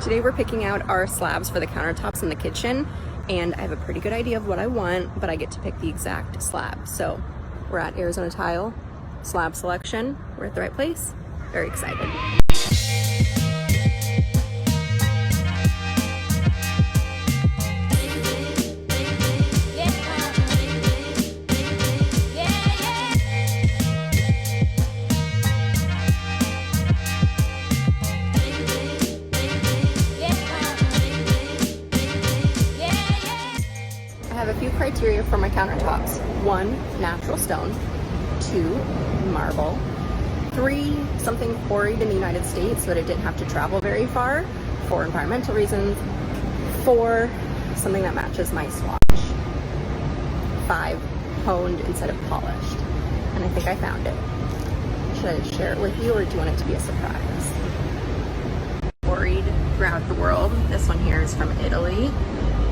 Today we're picking out our slabs for the countertops in the kitchen, and I have a pretty good idea of what I want, but I get to pick the exact slab. So we're at Arizona Tile slab selection. We're at the right place. Very excited. I have a few criteria for my countertops. 1, natural stone. 2, marble. 3, something quarried in the United States so that it didn't have to travel very far for environmental reasons. 4, something that matches my swatch. 5, honed instead of polished. And I think I found it. Should I share it with you, or do you want it to be a surprise? Quarried throughout the world. This one here is from Italy.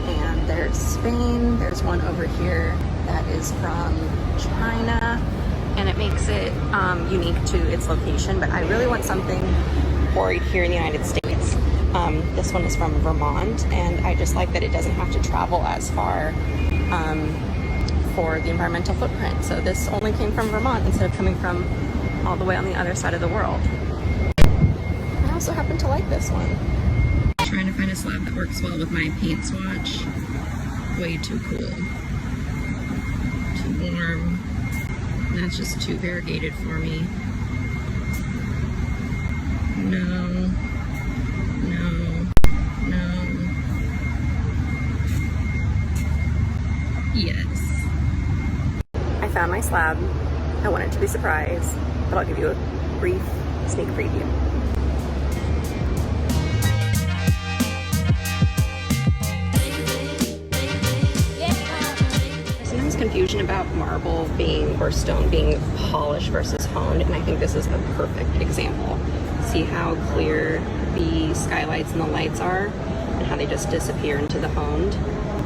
And there's Spain, there's one over here that is from China, and it makes it unique to its location, but I really want something quarried here in the United States. This one is from Vermont, and I just like that it doesn't have to travel as far for the environmental footprint. So this only came from Vermont instead of coming from all the way on the other side of the world. I also happen to like this one. Trying to find a slab that works well with my paint swatch. Way too cool. Too warm. That's just too variegated for me. No. No. No. Yes. I found my slab. I want it to be a surprise, but I'll give you a brief sneak preview. Confusion about marble being, or stone being, polished versus honed, and I think this is a perfect example. See how clear the skylights and the lights are and how they just disappear into the honed?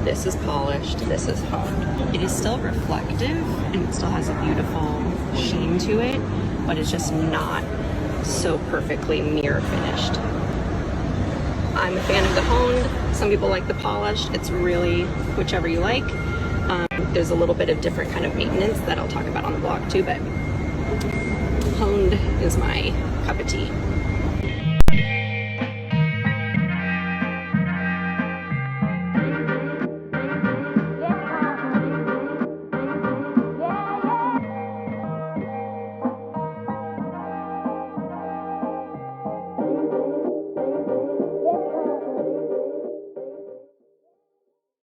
This is polished, this is honed. It is still reflective and it still has a beautiful sheen to it, but it's just not so perfectly mirror finished. I'm a fan of the honed. Some people like the polished. It's really whichever you like. There's a little bit of different kind of maintenance that I'll talk about on the blog too, but honed is my cup of tea.